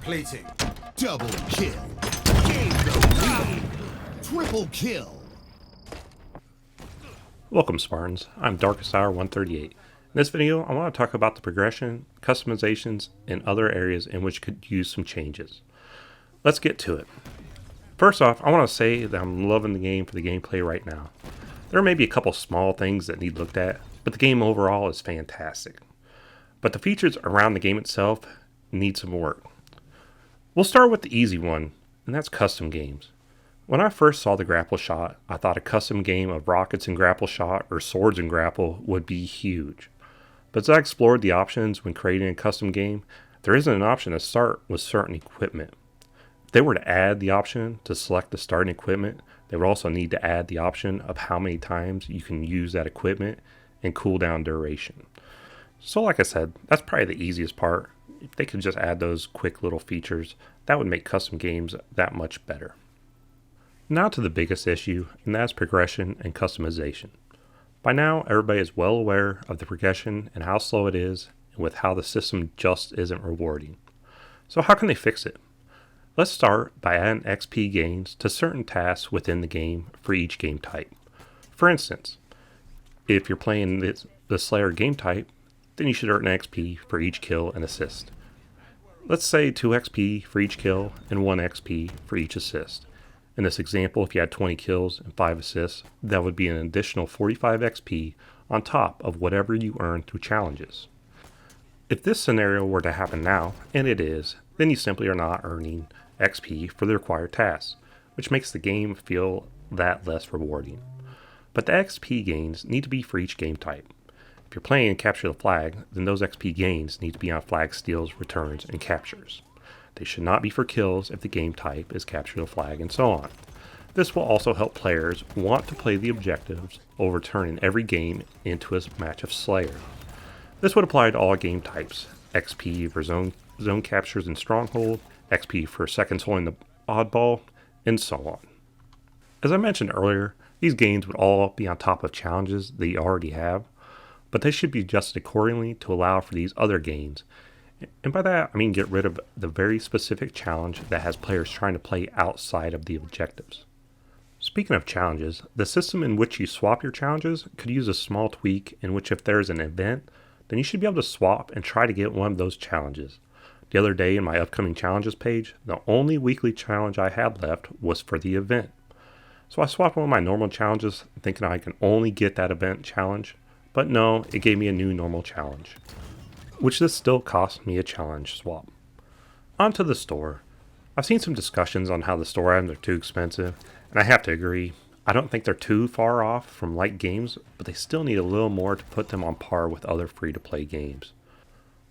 plating. Double kill. Gain the lead. Triple kill. Welcome Spartans, I'm Darkest Hour 138. In this video, I want to talk about the progression, customizations, and other areas in which could use some changes. Let's get to it. First off, I want to say that I'm loving the game for the gameplay right now. There may be a couple small things that need looked at, but the game overall is fantastic. But the features around the game itself need some work. We'll start with the easy one, and that's custom games. When I first saw the grapple shot, I thought a custom game of rockets and grapple shot or swords and grapple would be huge. But as I explored the options when creating a custom game, there isn't an option to start with certain equipment. If they were to add the option to select the starting equipment, they would also need to add the option of how many times you can use that equipment and cooldown duration. So like I said, that's probably the easiest part. If they could just add those quick little features, that would make custom games that much better. Now to the biggest issue, and that's progression and customization. By now, everybody is well aware of the progression and how slow it is, and with how the system just isn't rewarding. So how can they fix it? Let's start by adding XP gains to certain tasks within the game for each game type. For instance, if you're playing the Slayer game type, then you should earn XP for each kill and assist. Let's say 2 XP for each kill and 1 XP for each assist. In this example, if you had 20 kills and 5 assists, that would be an additional 45 XP on top of whatever you earn through challenges. If this scenario were to happen now, and it is, then you simply are not earning XP for the required tasks, which makes the game feel that less rewarding. But the XP gains need to be for each game type. If you're playing Capture the Flag, then those XP gains need to be on flag steals, returns, and captures. They should not be for kills if the game type is Capture the Flag, and so on. This will also help players want to play the objectives over turning every game into a match of Slayer. This would apply to all game types: XP for zone captures in Stronghold, XP for seconds holding the oddball, and so on. As I mentioned earlier, these gains would all be on top of challenges that you already have, but they should be adjusted accordingly to allow for these other gains. And by that, I mean get rid of the very specific challenge that has players trying to play outside of the objectives. Speaking of challenges, the system in which you swap your challenges could use a small tweak in which if there's an event, then you should be able to swap and try to get one of those challenges. The other day in my upcoming challenges page, the only weekly challenge I had left was for the event. So I swapped one of my normal challenges thinking I can only get that event challenge, but no, it gave me a new normal challenge, which this still cost me a challenge swap. On to the store. I've seen some discussions on how the store items are too expensive, and I have to agree. I don't think they're too far off from light games, but they still need a little more to put them on par with other free-to-play games.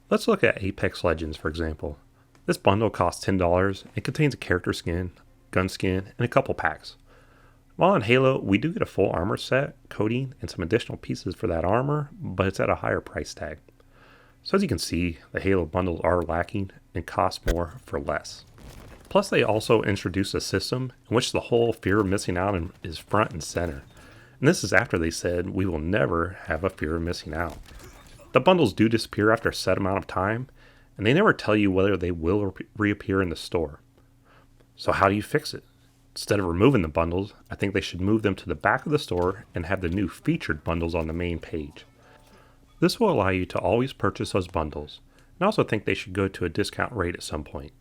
Let's look at Apex Legends, for example. This bundle costs $10 and contains a character skin, gun skin, and a couple packs. While in Halo, we do get a full armor set, coating, and some additional pieces for that armor, but it's at a higher price tag. So as you can see, the Halo bundles are lacking and cost more for less. Plus they also introduced a system in which the whole fear of missing out is front and center. And this is after they said we will never have a fear of missing out. The bundles do disappear after a set amount of time, and they never tell you whether they will reappear in the store. So how do you fix it? Instead of removing the bundles, I think they should move them to the back of the store and have the new featured bundles on the main page. This will allow you to always purchase those bundles, and I also think they should go to a discount rate at some point,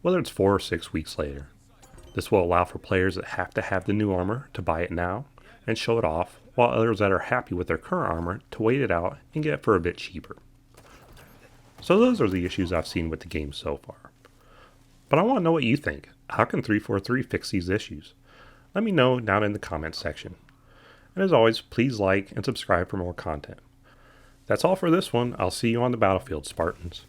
whether it's 4 or 6 weeks later. This will allow for players that have to have the new armor to buy it now and show it off, while others that are happy with their current armor to wait it out and get it for a bit cheaper. So those are the issues I've seen with the game so far. But I want to know what you think. How can 343 fix these issues? Let me know down in the comments section. And as always, please like and subscribe for more content. That's all for this one. I'll see you on the battlefield, Spartans.